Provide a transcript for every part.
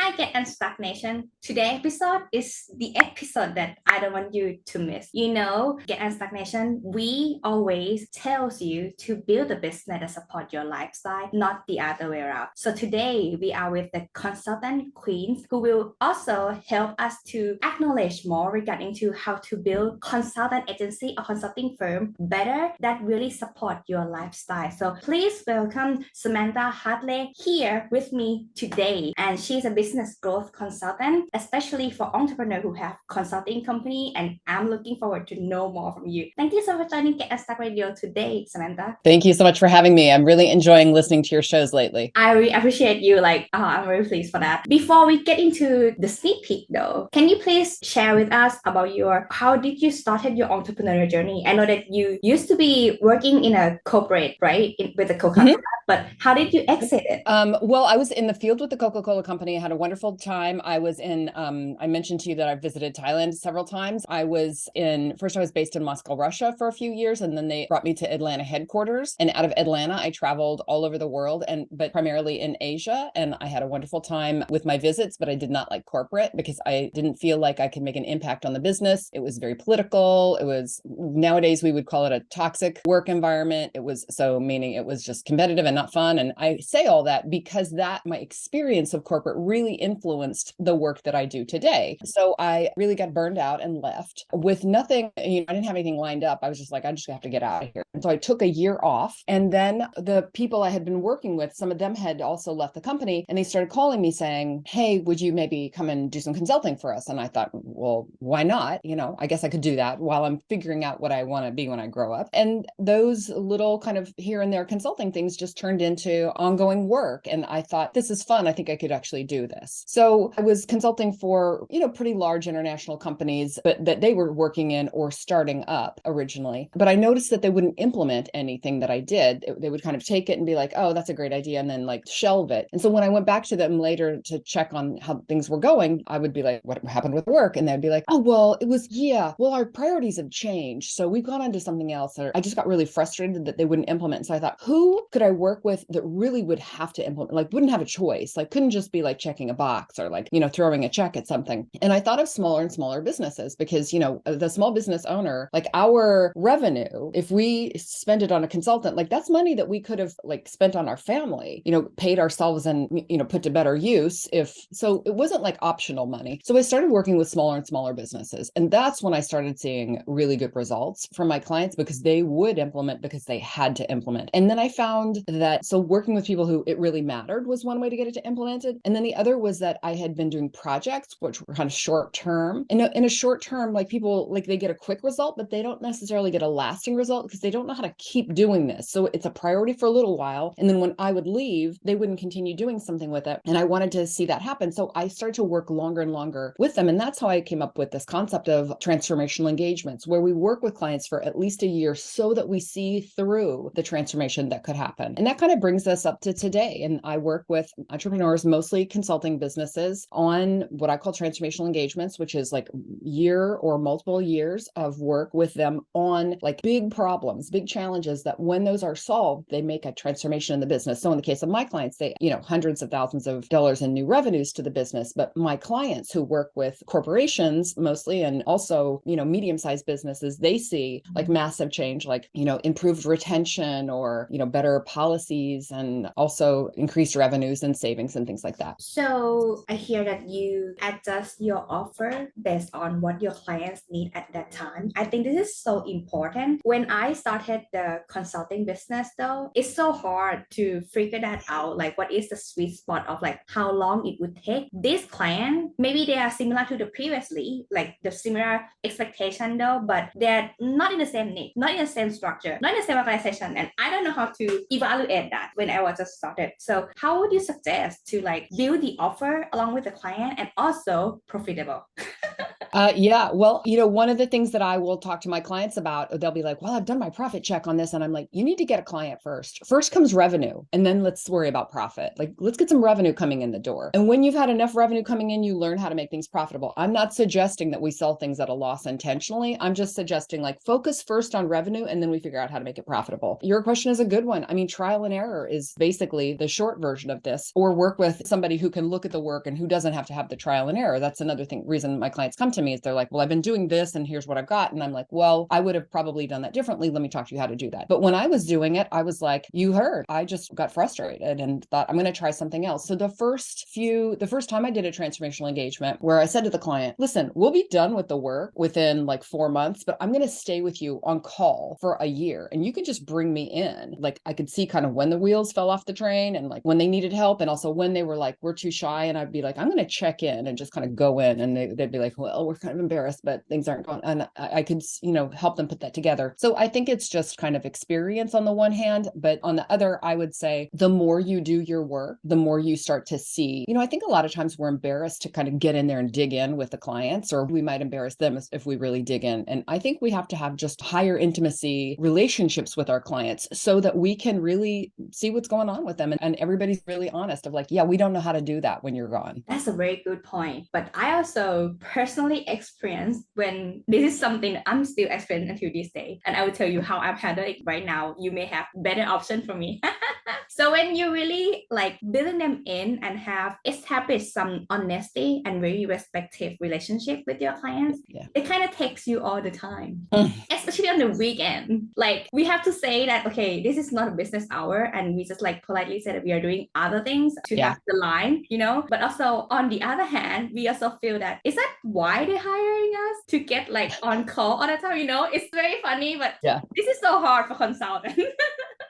Hi, Get Unstuck Nation. Today's episode is the episode that I don't want you to miss. Get Unstuck Nation, we always tells you to build a business that support your lifestyle, not the other way around. So today we are with the consultant queens who will also help us to acknowledge more regarding to how to build consultant agency or consulting firm better that really support your lifestyle. So please welcome Samantha Hatley here with me today. And she's a business growth consultant, especially for entrepreneurs who have consulting company. And I'm looking forward to know more from you. Thank you so much for joining Get Unstuck Radio today, Samantha. Thank you so much for having me. I'm really enjoying listening to your shows lately. I really appreciate you. I'm very pleased for that. Before we get into the sneak peek though, can you please share with us about how did you started your entrepreneurial journey? I know that you used to be working in a corporate, right? With a Coca-Cola, but how did you exit it? Well, I was in the field with the Coca-Cola company. I had a wonderful time. I was in, I mentioned to you that I visited Thailand several times. First I was based in Moscow, Russia for a few years, and then they brought me to Atlanta headquarters. And out of Atlanta, I traveled all over the world, but primarily in Asia. And I had a wonderful time with my visits, but I did not like corporate because I didn't feel like I could make an impact on the business. It was very political. Nowadays we would call it a toxic work environment. Meaning it was just competitive and not fun. And I say all that because my experience of corporate really influenced the work that I do today. So I really got burned out and left with nothing. I didn't have anything lined up. I was just like, I just have to get out of here. And so I took a year off. And then the people I had been working with, some of them had also left the company, and they started calling me saying, hey, would you maybe come and do some consulting for us? And I thought, well, why not? I guess I could do that while I'm figuring out what I want to be when I grow up. And those little kind of here and there consulting things just turned into ongoing work. And I thought, this is fun. I think I could actually do this. So I was consulting for, pretty large international companies, but that they were working in or starting up originally. But I noticed that they wouldn't implement anything that I did. They would kind of take it and be like, oh, that's a great idea, and then shelve it. And so when I went back to them later to check on how things were going, I would be like, what happened with work? And they'd be like, oh, well, our priorities have changed. So we've gone on to something else. Or I just got really frustrated that they wouldn't implement. So I thought, who could I work with that really would have to implement, wouldn't have a choice, couldn't just be checking a box or throwing a check at something. And I thought of smaller and smaller businesses because, the small business owner, our revenue, if we spend it on a consultant, that's money that we could have spent on our family, paid ourselves and, put to better use. So it wasn't optional money. So I started working with smaller and smaller businesses. And that's when I started seeing really good results from my clients because they would implement because they had to implement. And then I found that, so working with people who it really mattered was one way to get it to implemented. And then the other was that I had been doing projects, which were kind of short term. In a short term, people, they get a quick result, but they don't necessarily get a lasting result because they don't know how to keep doing this. So it's a priority for a little while. And then when I would leave, they wouldn't continue doing something with it. And I wanted to see that happen. So I started to work longer and longer with them. And that's how I came up with this concept of transformational engagements, where we work with clients for at least a year so that we see through the transformation that could happen. And that kind of brings us up to today. And I work with entrepreneurs, mostly consulting businesses, on what I call transformational engagements, which is year or multiple years of work with them on big problems, big challenges that when those are solved, they make a transformation in the business. So in the case of my clients, they, hundreds of thousands of dollars in new revenues to the business. But my clients who work with corporations mostly, and also, medium-sized businesses, they see massive change, improved retention or, better policies and also increased revenues and savings and things like that. So I hear that you adjust your offer based on what your clients need at that time. I think this is so important. When I started the consulting business though, it's so hard to figure that out. What is the sweet spot of how long it would take this client? Maybe they are similar to the previously, the similar expectation though, but they're not in the same need, not in the same structure, not in the same organization. And I don't know how to evaluate that when I was just started. So how would you suggest to build the offer along with the client and also profitable? Yeah. Well, one of the things that I will talk to my clients about, they'll be like, well, I've done my profit check on this. And I'm like, you need to get a client first. First comes revenue. And then let's worry about profit. Like, let's get some revenue coming in the door. And when you've had enough revenue coming in, you learn how to make things profitable. I'm not suggesting that we sell things at a loss intentionally. I'm just suggesting like focus first on revenue and then we figure out how to make it profitable. Your question is a good one. I mean, trial and error is basically the short version of this, or work with somebody who can look at the work and who doesn't have to have the trial and error. That's another reason my clients come to me is they're like, well, I've been doing this and here's what I've got. And I'm like, well, I would have probably done that differently. Let me talk to you how to do that. But when I was doing it, I was like, you heard, I just got frustrated and thought I'm going to try something else. So the first time I did a transformational engagement where I said to the client, listen, we'll be done with the work within like 4 months, but I'm going to stay with you on call for a year and you can just bring me in. Like I could see kind of when the wheels fell off the train and like when they needed help. And also when they were like, we're too shy. And I'd be like, I'm going to check in and just kind of go in and they'd be like, well, we're kind of embarrassed, but things aren't going. And I could, help them put that together. So I think it's just kind of experience on the one hand, but on the other, I would say the more you do your work, the more you start to see, I think a lot of times we're embarrassed to kind of get in there and dig in with the clients, or we might embarrass them if we really dig in. And I think we have to have just higher intimacy relationships with our clients so that we can really see what's going on with them. And everybody's really honest of like, yeah, we don't know how to do that when you're gone. That's a very good point. But I also personally experienced when this is something I'm still experiencing until this day. And I will tell you how I'm handling it right now. You may have better option for me. So when you really like building them in and have established some honesty and very respectful relationship with your clients, it kind of takes you all the time, especially on the weekend. Like we have to say that, okay, this is not a business hour. And we just like politely say that we are doing other things to have the line, but also on the other hand, we also feel that, is that why they're hiring us to get like on call all the time? It's very funny, but this is so hard for consultants.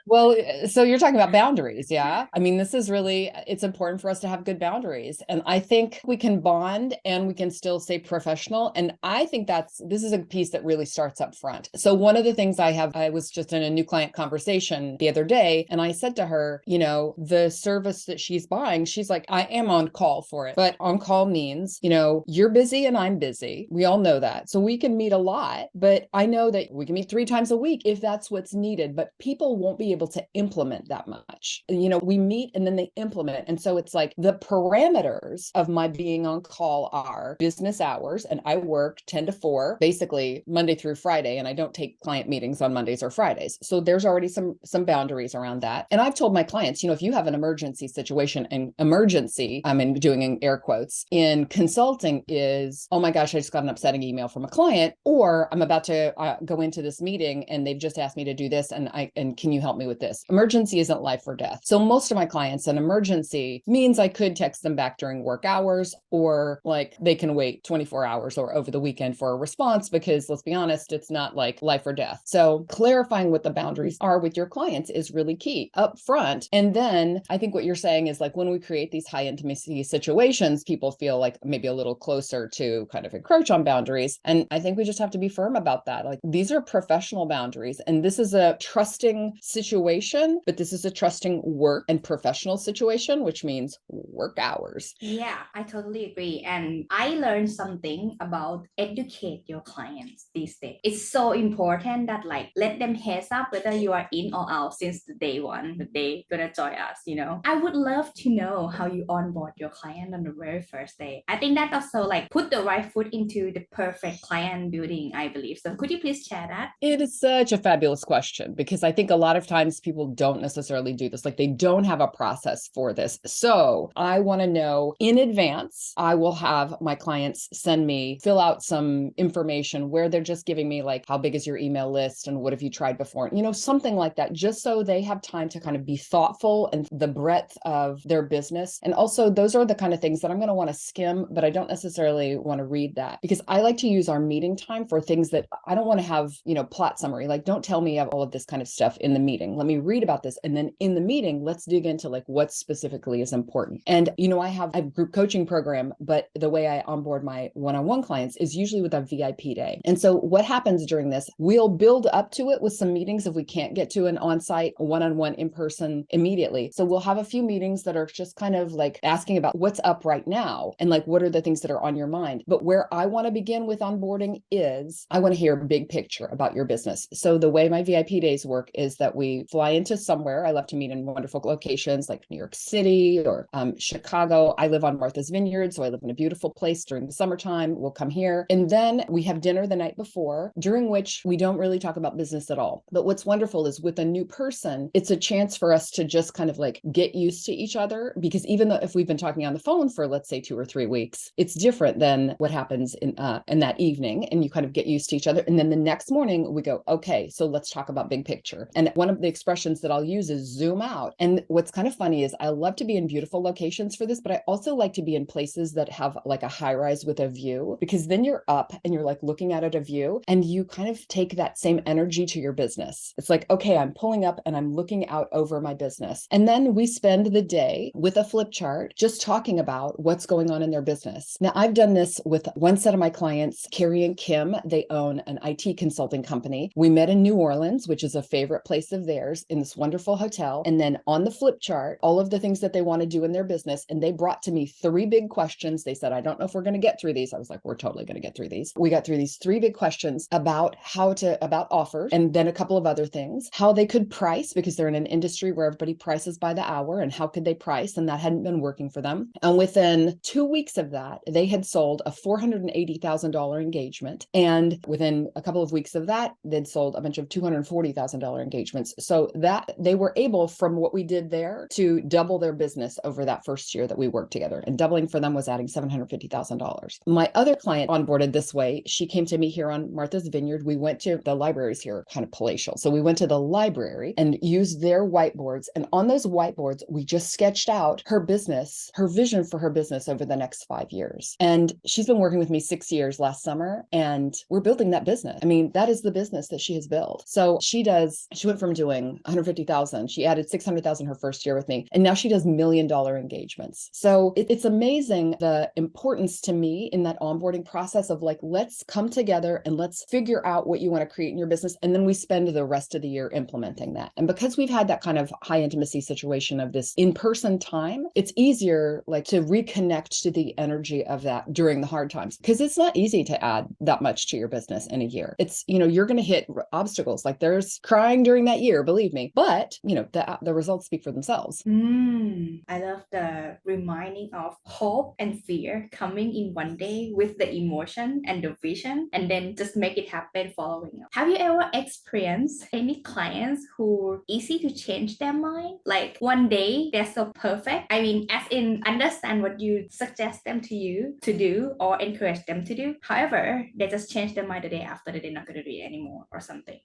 Well, so you're talking about boundaries. Yeah. I mean, it's important for us to have good boundaries. And I think we can bond and we can still stay professional. And I think this is a piece that really starts up front. So one of the things I was just in a new client conversation the other day, and I said to her, the service that she's buying, she's like, I am on call for it. But on call means, you're busy and I'm busy. We all know that. So we can meet a lot, but I know that we can meet 3 times a week if that's what's needed, but people won't be able to implement that much. We meet and then they implement. And so it's like the parameters of my being on call are business hours. And I work 10 to 4, basically Monday through Friday. And I don't take client meetings on Mondays or Fridays. So there's already some boundaries around that. And I've told my clients, if you have an emergency situation, and emergency, I'm doing in air quotes, in consulting is, oh my gosh, I just got an upsetting email from a client, or I'm about to go into this meeting and they've just asked me to do this. And can you help me with this? Emergency isn't life or death. So most of my clients, an emergency means I could text them back during work hours, or like they can wait 24 hours or over the weekend for a response, because let's be honest, it's not like life or death. So clarifying what the boundaries are with your clients is really key up front. And then I think what you're saying is like when we create these high intimacy situations, people feel like maybe a little closer to kind of encroach on boundaries. And I think we just have to be firm about that. Like these are professional boundaries, and this is a trusting situation, but this is a trusting work and professional situation, which means work hours. Yeah, I totally agree. And I learned something about educate your clients these days. It's so important that like let them heads up whether you are in or out since the day one that they gonna join us. I would love to know how you onboard your client on the very first day. I think that also like put the right foot into the perfect client building, I believe. So could you please share that? It is such a fabulous question, because I think a lot of times people don't necessarily do this. Like they don't have a process for this. So I want to know in advance. I will have my clients fill out some information where they're just giving me like, how big is your email list and what have you tried before? Something like that, just so they have time to kind of be thoughtful and the breadth of their business. And also those are the kind of things that I'm going to want to skim, but I don't necessarily want to read that, because I like to use our meeting time for things that I don't want to have, plot summary. Like don't tell me all of this kind of stuff in the meeting. meeting. Let me read about this. And then in the meeting, let's dig into like what specifically is important. And, you know, I have a group coaching program, but the way I onboard my one-on-one clients is usually with a VIP day. And so what happens during this, we'll build up to it with some meetings if we can't get to an on-site one-on-one in-person immediately. So we'll have a few meetings that are just kind of like asking about what's up right now and like what are the things that are on your mind. But where I want to begin with onboarding is I want to hear a big picture about your business. So the way my VIP days work is that we fly into somewhere. I love to meet in wonderful locations like New York City or Chicago. I live on Martha's Vineyard, so I live in a beautiful place during the summertime. We'll come here. And then we have dinner the night before, during which we don't really talk about business at all. But what's wonderful is with a new person, it's a chance for us to just kind of like get used to each other, because even though if we've been talking on the phone for, let's say, 2 or 3 weeks, it's different than what happens in that evening, and you kind of get used to each other. And then the next morning we go, okay, so let's talk about big picture. And one of the expressions that I'll use is zoom out. And what's kind of funny is I love to be in beautiful locations for this, but I also like to be in places that have like a high rise with a view, because then you're up and you're like looking at it a view, and you kind of take that same energy to your business. It's like, okay, I'm pulling up and I'm looking out over my business. And then we spend the day with a flip chart, just talking about what's going on in their business. Now, I've done this with one set of my clients, Carrie and Kim. They own an IT consulting company. We met in New Orleans, which is a favorite place of theirs, in this wonderful hotel. And then on the flip chart, all of the things that they want to do in their business. And they brought to me 3 big questions. They said, I don't know if we're going to get through these. I was like, we're totally going to get through these. We got through these 3 big questions about about offers, and then a couple of other things, how they could price, because they're in an industry where everybody prices by the hour, and how could they price? And that hadn't been working for them. And within 2 weeks of that, they had sold a $480,000 engagement. And within a couple of weeks of that, they'd sold a bunch of $240,000 engagements. So that they were able, from what we did there, to double their business over that first year that we worked together. And doubling for them was adding $750,000. My other client onboarded this way. She came to me here on Martha's Vineyard. We went to the libraries here, kind of palatial. So we went to the library and used their whiteboards. And on those whiteboards, we just sketched out her business, her vision for her business over the next 5 years. And she's been working with me 6 years last summer, and we're building that business. I mean, that is the business that she has built. So she went from doing 150,000. She added 600,000 her first year with me. And now she does $1 million engagements. So it's amazing the importance to me in that onboarding process of like, let's come together and let's figure out what you want to create in your business. And then we spend the rest of the year implementing that. And because we've had that kind of high intimacy situation of this in-person time, it's easier like to reconnect to the energy of that during the hard times, because it's not easy to add that much to your business in a year. It's, you know, you're going to hit obstacles. Like there's crying during that year, believe me, but you know, the results speak for themselves. I love the reminding of hope and fear coming in one day with the emotion and the vision, and then just make it happen following up. Have you ever experienced any clients who are easy to change their mind? Like one day they're so perfect. I mean, as in understand what you suggest them to you to do or encourage them to do. However, they just change their mind the day after that they're not going to do it anymore or something.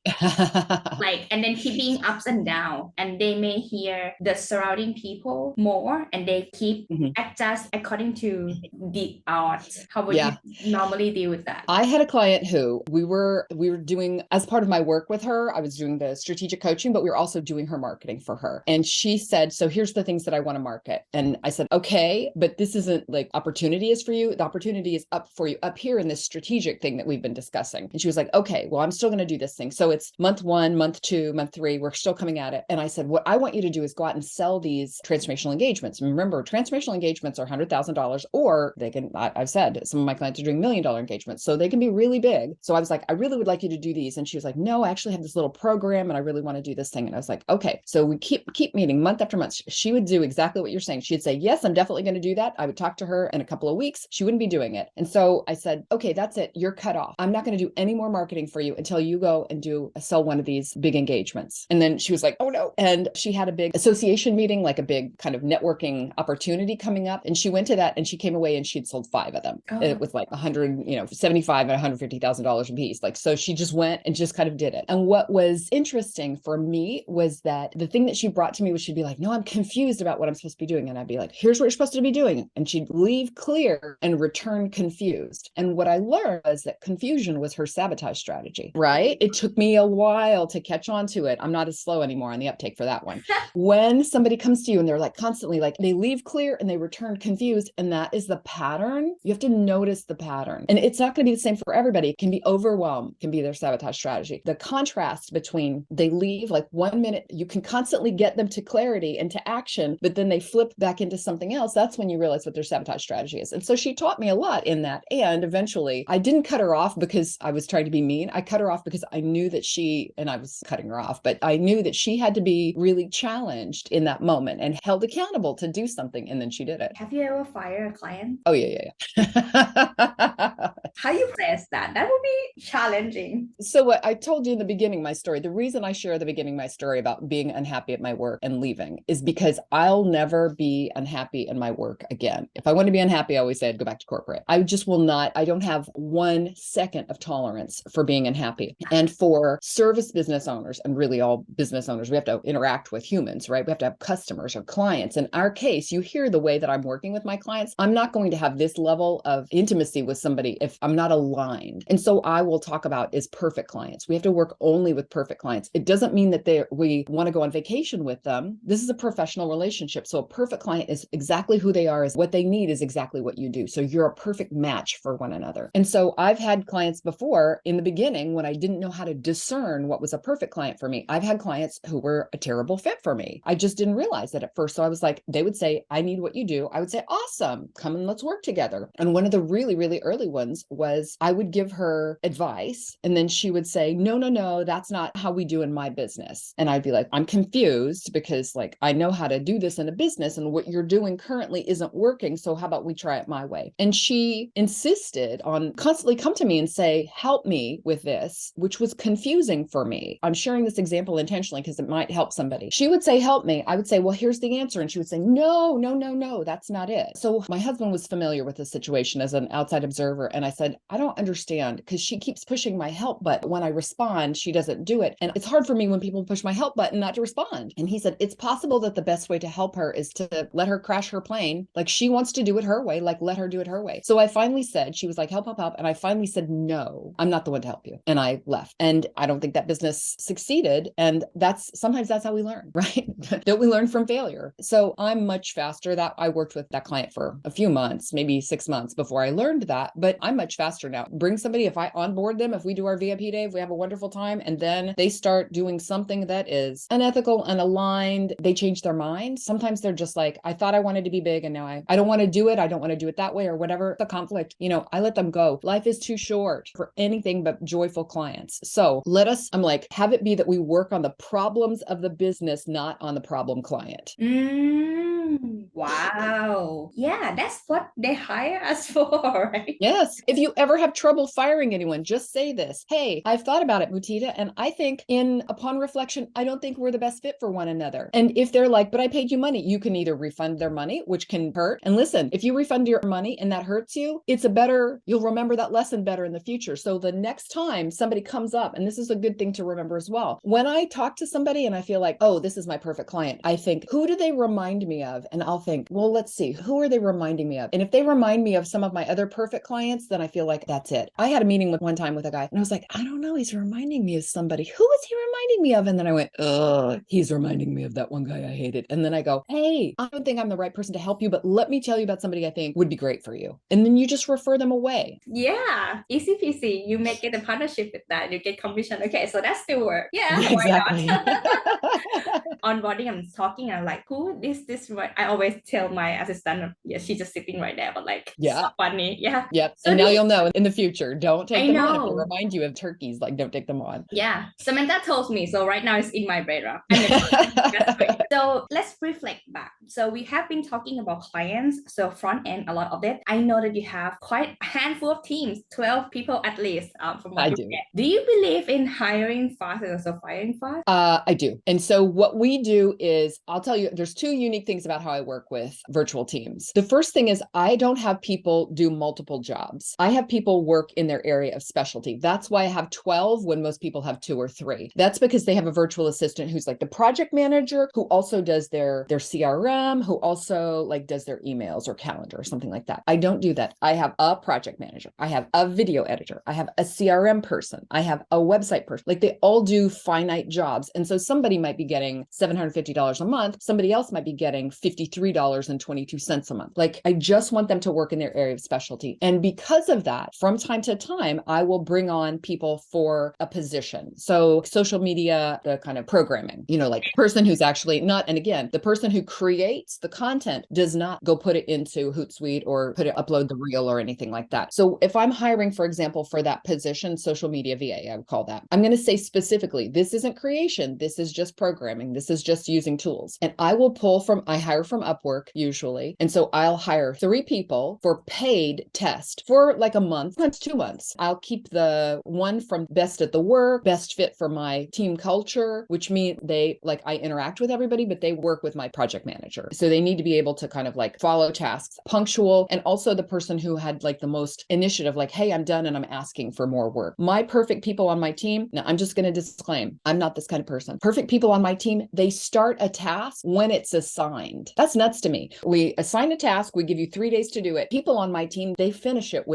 Like, and then keep being ups and down, and they may hear the surrounding people more, and they keep adjust according to the odds. How would you normally deal with that? I had a client who we were doing, as part of my work with her, I was doing the strategic coaching, but we were also doing her marketing for her. And she said, so here's the things that I want to market. And I said, okay, but this isn't like opportunity is for you. The opportunity is up for you up here in this strategic thing that we've been discussing. And she was like, okay, well, I'm still going to do this thing. So it's month 1, month 2, month 3, we're still coming at it. And I said, what I want you to do is go out and sell these transformational engagements. And remember, transformational engagements are $100,000, or they can, I've said, some of my clients are doing $1 million engagements, so they can be really big. So I was like, I really would like you to do these. And she was like, no, I actually have this little program and I really want to do this thing. And I was like, okay. So we keep meeting month after month. She would do exactly what you're saying. She'd say, yes, I'm definitely going to do that. I would talk to her in a couple of weeks. She wouldn't be doing it. And so I said, okay, that's it. You're cut off. I'm not going to do any more marketing for you until you go and sell one of these big engagements. And then she was like, oh no. And she had a big association meeting, like a big kind of networking opportunity coming up. And she went to that and she came away and she'd sold 5 of them. Oh. It was like $75,000 and $150,000 a piece. Like, so she just went and just kind of did it. And what was interesting for me was that the thing that she brought to me was she'd be like, no, I'm confused about what I'm supposed to be doing. And I'd be like, here's what you're supposed to be doing. And she'd leave clear and return confused. And what I learned was that confusion was her sabotage strategy, right? It took me a while to catch on to it. I'm not as slow anymore on the uptake for that one. When somebody comes to you and they're like constantly like they leave clear and they return confused, and that is the pattern, you have to notice the pattern. And it's not going to be the same for everybody. It can be overwhelm, can be their sabotage strategy. The contrast between they leave like 1 minute, you can constantly get them to clarity and to action, but then they flip back into something else. That's when you realize what their sabotage strategy is. And so she taught me a lot in that. And eventually I didn't cut her off because I was trying to be mean. I cut her off because I knew that and I was cutting her off, but I knew that she had to be really challenged in that moment and held accountable to do something. And then she did it. Have you ever fired a client? Oh, yeah. How you process that? That would be challenging. So what I told you in the beginning, my story, the reason I share the beginning, my story about being unhappy at my work and leaving is because I'll never be unhappy in my work again. If I want to be unhappy, I always say I'd go back to corporate. I just will not, I don't have 1 second of tolerance for being unhappy. And for service business owners, and really all business owners, we have to interact with humans, right? We have to have customers or clients. In our case, you hear the way that I'm working with my clients. I'm not going to have this level of intimacy with somebody if I'm not aligned. And so I will talk about is perfect clients. We have to work only with perfect clients. It doesn't mean that we want to go on vacation with them. This is a professional relationship. So a perfect client is exactly who they are, is what they need is exactly what you do. So you're a perfect match for one another. And so I've had clients before in the beginning when I didn't know how to discern what was a perfect client for me. I've had clients who were a terrible fit for me. I just didn't realize that at first. So I was like, they would say, I need what you do. I would say, awesome, come and let's work together. And one of the really, really early ones was I would give her advice and then she would say, no, that's not how we do in my business. And I'd be like, I'm confused because like, I know how to do this in a business and what you're doing currently isn't working. So how about we try it my way? And she insisted on constantly come to me and say, help me with this, which was confusing for me. I'm sharing this example intentionally because it might help somebody. She would say, help me. I would say, well, here's the answer. And she would say, no, that's not it. So my husband was familiar with the situation as an outside observer. And I said, I don't understand because she keeps pushing my help button. When I respond, she doesn't do it. And it's hard for me when people push my help button not to respond. And he said, it's possible that the best way to help her is to let her crash her plane. Like she wants to do it her way, like let her do it her way. So I finally said, she was like, help. And I finally said, no, I'm not the one to help you. And I left. And I don't think that business succeeded. And sometimes that's how we learn, right? Don't we learn from failure? So I'm much faster. That I worked with that client for a few months, maybe 6 months before I learned that, but I'm much faster now. Bring somebody, if I onboard them, if we do our VIP day, if we have a wonderful time, and then they start doing something that is unethical, unaligned, they change their mind. Sometimes they're just like, I thought I wanted to be big and now I don't want to do it. I don't want to do it that way or whatever the conflict, I let them go. Life is too short for anything but joyful clients. So I'm like, have it be that we work on the problems of the business, not on the problem client. Wow. Yeah, that's what they hire us for, right? Yes. If you ever have trouble firing anyone, just say this. Hey, I've thought about it, Mutita, and I think upon reflection, I don't think we're the best fit for one another. And if they're like, but I paid you money, you can either refund their money, which can hurt. And listen, if you refund your money and that hurts you, you'll remember that lesson better in the future. So the next time somebody comes up, and this is a good thing to remember as well. When I talk to somebody and I feel like, oh, this is my perfect client, I think, who do they remind me of? And I'll think, well, let's see, who are they reminding me of? And if they remind me of some of my other perfect clients, then I feel like that's it. I had a meeting one time with a guy and I was like, I don't know, he's reminding me of somebody. Who is he reminding me of? And then I went, he's reminding me of that one guy I hated. And then I go, hey, I don't think I'm the right person to help you, but let me tell you about somebody I think would be great for you. And then you just refer them away. Yeah, easy peasy. You make it a partnership with that. You get commission. Okay, so that still works. Yeah, exactly. Why not? Onboarding, I'm talking, I'm like, who is this? I always tell my assistant, yeah, she's just sitting right there, but like, yeah, so funny. Yeah. Yep. So and now you'll know in the future, don't take them on. If they know. remind you of turkeys, like don't take them on. Yeah. Samantha told me. So right now it's in my radar. So let's reflect back. So we have been talking about clients. So front end, a lot of it. I know that you have quite a handful of teams, 12 people at least from what I you do. get. Do you believe in hiring fast and also firing fast? I do. And so what we do is, I'll tell you, there's two unique things about how I work with virtual teams. The first thing is I don't have people do multiple jobs. I have people work in their area of specialty. That's why I have 12 when most people have 2 or 3. That's because they have a virtual assistant who's like the project manager, who also does their CRM them who also like does their emails or calendar or something like that. I don't do that. I have a project manager. I have a video editor. I have a CRM person. I have a website person. Like they all do finite jobs. And so somebody might be getting $750 a month. Somebody else might be getting $53.22 a month. Like I just want them to work in their area of specialty. And because of that, from time to time, I will bring on people for a position. So social media, the kind of programming, like person who's actually not, and again, the person who creates the content does not go put it into Hootsuite or upload the reel or anything like that. So if I'm hiring, for example, for that position, social media VA, I would call that, I'm going to say specifically, this isn't creation. This is just programming. This is just using tools. And I hire from Upwork usually. And so I'll hire 3 people for paid test for like a month, sometimes 2 months. I'll keep the one from best at the work, best fit for my team culture, which means I interact with everybody, but they work with my project manager. So they need to be able to kind of like follow tasks, punctual, and also the person who had like the most initiative, like, hey, I'm done and I'm asking for more work. My perfect people on my team, now I'm just going to disclaim, I'm not this kind of person. Perfect people on my team, they start a task when it's assigned. That's nuts to me. We assign a task, we give you 3 days to do it. People on my team, they finish it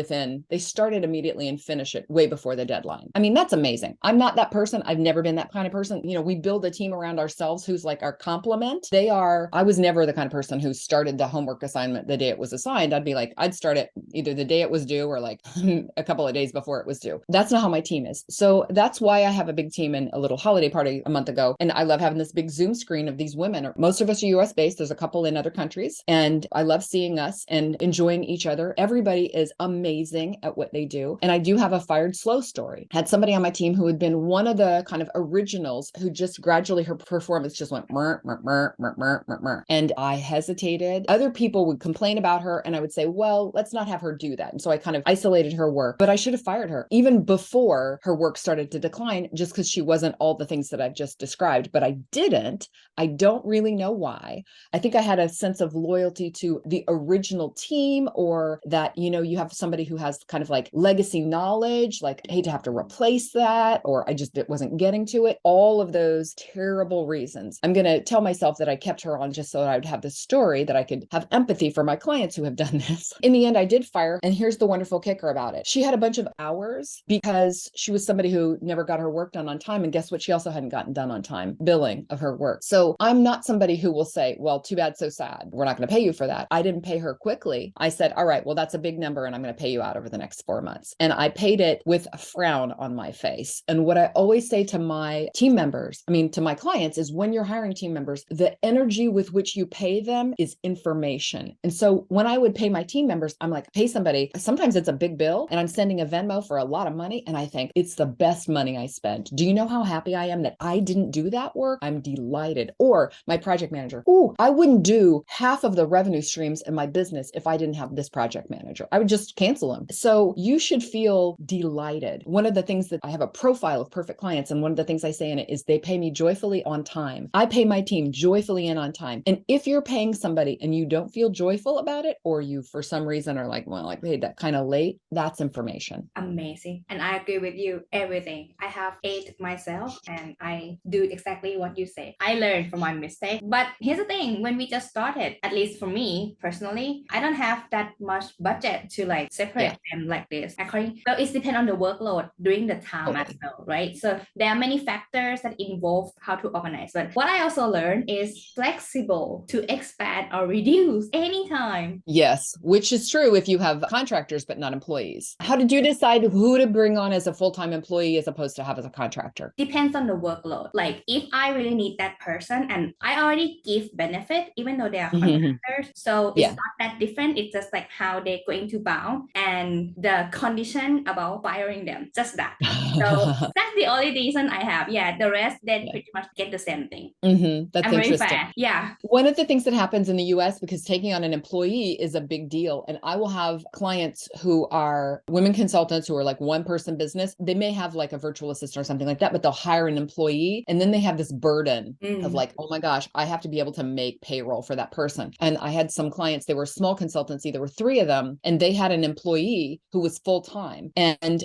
they start it immediately and finish it way before the deadline. I mean, that's amazing. I'm not that person. I've never been that kind of person. We build a team around ourselves who's like our complement. I was never the kind of person who started the homework assignment the day it was assigned. I'd start it either the day it was due or like a couple of days before it was due. That's not how my team is. So that's why I have a big team and a little holiday party a month ago. And I love having this big Zoom screen of these women. Most of us are US based. There's a couple in other countries. And I love seeing us and enjoying each other. Everybody is amazing at what they do. And I do have a fired slow story. Had somebody on my team who had been one of the kind of originals who just gradually her performance just went mer, mer, mer, mer, mer, mer, mer. And I hesitated. Other people would complain about her and I would say, well, let's not have her do that. And so I kind of isolated her work, but I should have fired her even before her work started to decline just because she wasn't all the things that I've just described, but I didn't. I don't really know why. I think I had a sense of loyalty to the original team, or that, you have somebody who has kind of like legacy knowledge, like I hate to have to replace that, or I just wasn't getting to it. All of those terrible reasons. I'm going to tell myself that I kept her on just so that I would have this story, that I could have empathy for my clients who have done this. In the end, I did fire. And here's the wonderful kicker about it. She had a bunch of hours because she was somebody who never got her work done on time. And guess what? She also hadn't gotten done on time, billing of her work. So I'm not somebody who will say, well, too bad, so sad. We're not going to pay you for that. I didn't pay her quickly. I said, all right, well, that's a big number and I'm going to pay you out over the next 4 months. And I paid it with a frown on my face. And what I always say to my team members, to my clients, is when you're hiring team members, the energy with which you pay them is information. And so when I would pay my team members, I'm like, pay somebody, sometimes it's a big bill and I'm sending a Venmo for a lot of money. And I think it's the best money I spent. Do you know how happy I am that I didn't do that work? I'm delighted. Or my project manager, I wouldn't do half of the revenue streams in my business if I didn't have this project manager. I would just cancel them. So you should feel delighted. One of the things that I have a profile of perfect clients, and one of the things I say in it is they pay me joyfully on time. I pay my team joyfully and on time. And if you're paying somebody and you don't feel joyful about it, or you for some reason are like, well, I paid that kind of late, that's information. Amazing. And I agree with you, everything. I have ate myself and I do exactly what you say. I learned from my mistake. But here's the thing, when we just started, at least for me personally, I don't have that much budget to like separate them like this. So it depends on the workload during the time as well, right? So there are many factors that involve how to organize. But what I also learned is flexible to expand or reduce anytime. Yes, which is true if you have contractors but not employees. How did you decide who to bring on as a full-time employee as opposed to have as a contractor? Depends on the workload. Like if I really need that person and I already give benefit, even though they are contractors, so it's not that different. It's just like how they're going to bound and the condition about firing them, just that. So that's the only reason I have. Yeah, the rest then pretty much get the same thing. That's I'm interesting. very fair. Yeah. One of the things that happens in the US, because taking on an employee is a big deal, and I will have clients who are women consultants who are like one person business. They may have like a virtual assistant or something like that, but they'll hire an employee and then they have this burden of like, oh my gosh, I have to be able to make payroll for that person. And I had some clients, they were small consultancy, there were 3 of them, and they had an employee who was full-time, and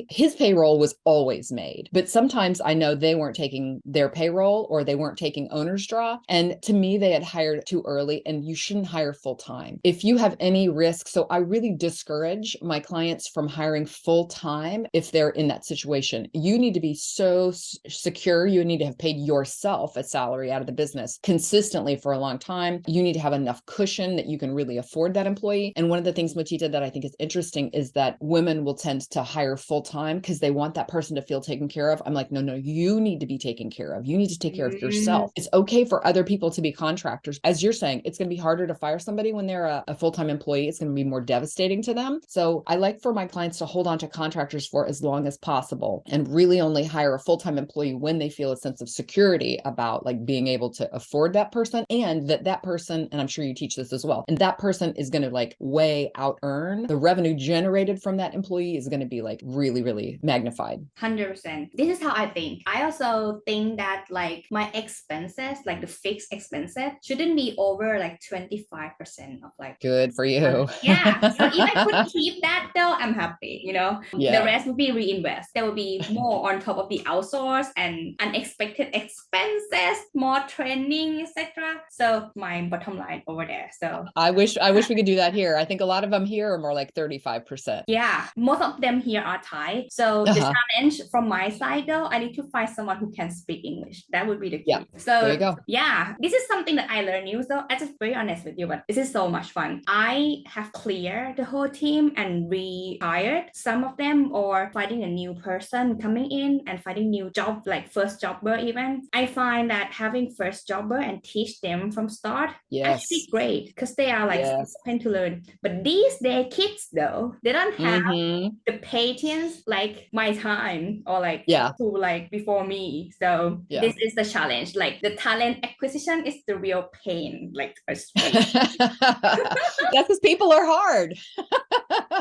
his payroll was always made. But sometimes I know they weren't taking their payroll or they weren't taking owner's draw. And to me, they had hired too early, and you shouldn't hire full time. If you have any risk, so I really discourage my clients from hiring full time if they're in that situation. You need to be so secure. You need to have paid yourself a salary out of the business consistently for a long time. You need to have enough cushion that you can really afford that employee. And one of the things, Machita, that I think is interesting is that women will tend to hire full time because they want that person to feel taken care of. I'm like, no, you need to be taken care of. You need to take care of yourself. It's okay for other people to be contractors. As you're saying, it's going to be harder to fire somebody when they're a full-time employee. It's going to be more devastating to them. So I like for my clients to hold on to contractors for as long as possible and really only hire a full-time employee when they feel a sense of security about like being able to afford that person, and that person, and I'm sure you teach this as well, and that person is going to like way out earn the revenue generated from that employee is going to be like really, really magnified. 100%. This is how I think. I also think that like my expenses, like the fixed expenses, shouldn't be over like 25% of like. Good for you. Yeah. So if I could keep that though, I'm happy, you know. Yeah. The rest would be reinvest. There will be more on top of the outsource and unexpected expenses, more training, etc. So my bottom line over there. So I wish we could do that here. I think a lot of them here are more like 35%. Yeah, most of them here are Thai. So the challenge from my side though, I need to find someone who can speak English. That would be the key. Yeah. So there you go. Yeah, this is something that I learned new. So I'm just very honest with you, but this is so much fun. I have cleared the whole team and rehired some of them, or finding a new person coming in and finding new job, like first jobber even. I find that having first jobber and teach them from start actually great because they are like open to learn. But these day kids though, they don't have the patience like my time or like who like before me. So this is the challenge. Like the talent acquisition is the real pain. Like that's because people are hard.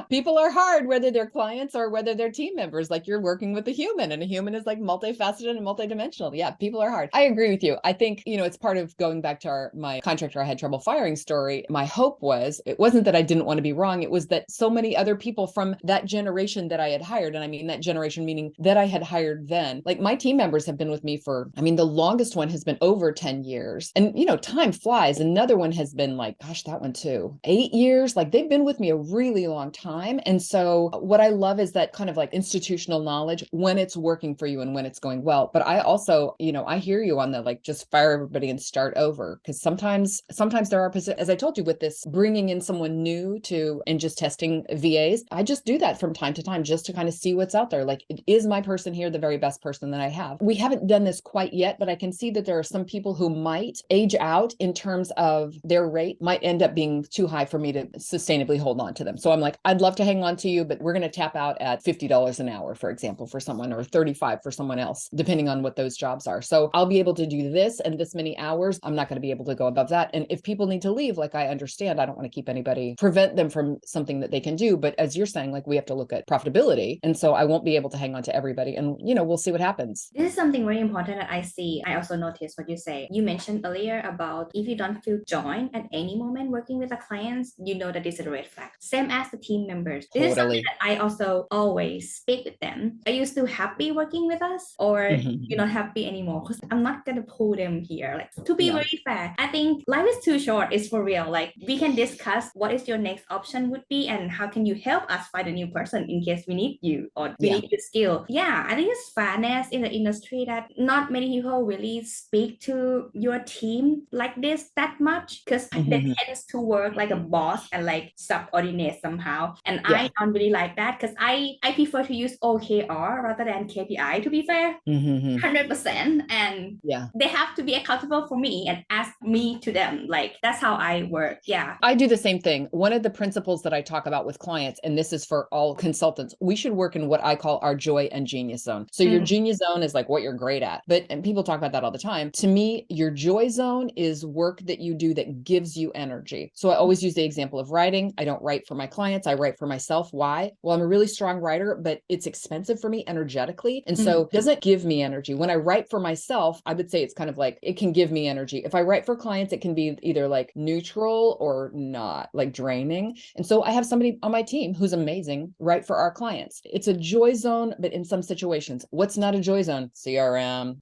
People are hard, whether they're clients or whether they're team members. Like you're working with a human, and a human is like multifaceted and multidimensional. Yeah, people are hard. I agree with you. I think, you know, it's part of going back to my contractor I had trouble firing story. My hope was, it wasn't that I didn't want to be wrong. It was that so many other people from that generation that I had hired, and I mean that generation meaning that I had hired then, like my team members have been with me for, I mean, the longest one has been over 10 years. And, you know, time flies. Another one has been like, gosh, that one too, 8 years. Like they've been with me a really long time. And so what I love is that kind of like institutional knowledge when it's working for you and when it's going well. But I also, you know, I hear you on the like, just fire everybody and start over. Because sometimes there are, as I told you with this, bringing in someone new to, and just testing VAs, I just do that from time to time just to kind of see what's out there. Like, is my person here the very best person that I have? We haven't done this quite yet, but I can see that there are some people who might age out in terms of their rate might end up being too high for me to sustainably hold on to them. So I'm like, I'd love to hang on to you, but we're going to tap out at $50 an hour, for example, for someone, or 35 for someone else, depending on what those jobs are. So I'll be able to do this and this many hours. I'm not going to be able to go above that. And if people need to leave, like I understand, I don't want to keep anybody, prevent them from something that they can do. But as you're saying, like we have to look at profitability. And so I won't be able to hang on to everybody. And, you know, we'll see what happens. This is something very important that I see. I also noticed what you say. You mentioned earlier about if you don't feel joined at any moment working with the clients, you know that this is a red flag. Same as the team members. This is something that I also always speak with them. Are you still happy working with us, or you're not happy anymore? Because I'm not gonna pull them here. Like, to be very fair, I think life is too short. It's for real. Like we can discuss what is your next option would be and how can you help us find a new person in case we need you or we need your skill. Yeah, I think it's fairness in the industry that not many people really speak to your team like this that much, because they tends to work like a boss and like subordinate somehow. And I don't really like that, because I prefer to use OKR rather than KPI, to be fair. 100%. And they have to be accountable for me and ask me to them. Like that's how I work. Yeah, I do the same thing. One of the principles that I talk about with clients, and this is for all consultants, we should work in what I call our joy and genius zone. So your genius zone is like what you're great at, and people talk about that all the time. To me, your joy zone is work that you do that gives you energy. So I always use the example of writing. I don't write for my clients. I write for myself. Why? Well, I'm a really strong writer, but it's expensive for me energetically. And so it doesn't give me energy. When I write for myself, I would say it's kind of like, it can give me energy. If I write for clients, it can be either like neutral or not, like draining. And so I have somebody on my team who's amazing, write for our clients. It's a joy zone, but in some situations. What's not a joy zone? CRM,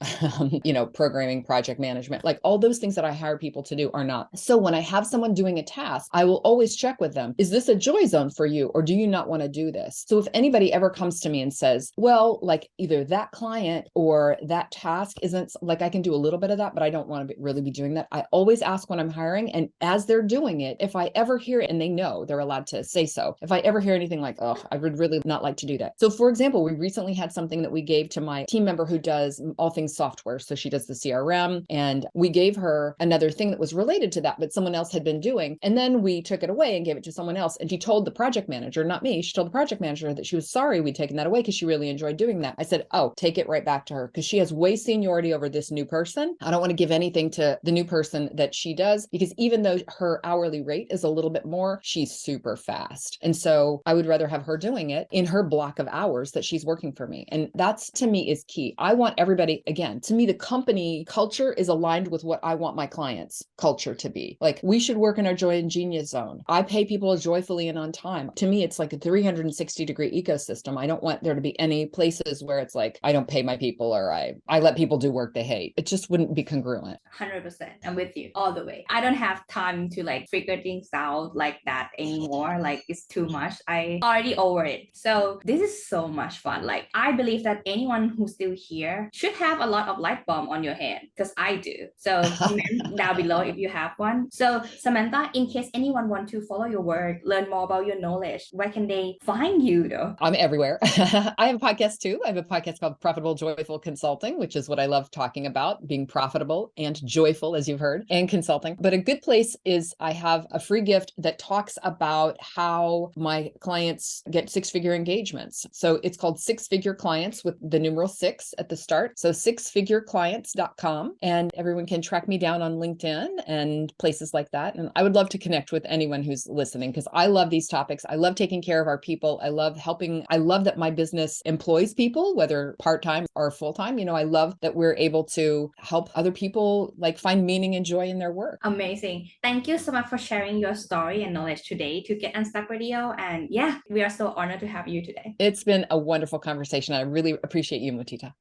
programming, project management, like all those things that I hire people to do are not. So when I have someone doing a task, I will always check with them. Is this a joy zone for you, or do you not want to do this? So if anybody ever comes to me and says, well, like either that client or that task isn't like, I can do a little bit of that, but I don't want to really be doing that. I always ask when I'm hiring, and as they're doing it, if I ever hear it, and they know they're allowed to say so, if I ever hear anything like, oh, I would really not like to do that. So for example, we recently had something that we gave to my team member who does all things software. So she does the CRM, and we gave her another thing that was related to that, but someone else had been doing. And then we took it away and gave it to someone else. And she told the project manager, not me, she told the project manager that she was sorry we'd taken that away because she really enjoyed doing that. I said, oh, take it right back to her because she has way seniority over this new person. I don't want to give anything to the new person that she does, because even though her hourly rate is a little bit more, she's super fast. And so I would rather have her doing it in her block of hours that she's working for me. And that's, to me, is key. I want everybody, again, to me, the company culture is aligned with what I want my clients' culture to be. Like, we should work in our joy and genius zone. I pay people joyfully and on time. To me, it's like a 360-degree ecosystem. I don't want there to be any places where it's like, I don't pay my people, or I let people do work they hate. It just wouldn't be congruent. 100%. I'm with you all the way. I don't have time to like figure things out like that anymore. Like, it's too much. I already over it. So this is so much fun. Like, I believe that anyone who's still here should have a lot of light bulb on your hand, because I do. So comment down below if you have one. So Samantha, in case anyone want to follow your work, learn more about your knowledge, where can they find you though? I'm everywhere. I have a podcast too. I have a podcast called Profitable Joyful Consulting, which is what I love talking about, being profitable and joyful, as you've heard, and consulting. But a good place is, I have a free gift that talks about how my clients get six-figure engagements. So it's called Six Figure Clients with the numeral 6 at the start. So sixfigureclients.com, and everyone can track me down on LinkedIn and places like that. And I would love to connect with anyone who's listening, because I love these topics. I love taking care of our people. I love helping. I love that my business employs people, whether part-time or full-time. I love that we're able to help other people like find meaning and joy in their work. Amazing. Thank you so much for sharing your story and knowledge today to Get Unstuck Radio. And yeah, we are so honored to have you today. It's been a wonderful conversation. I really appreciate you, Mutita.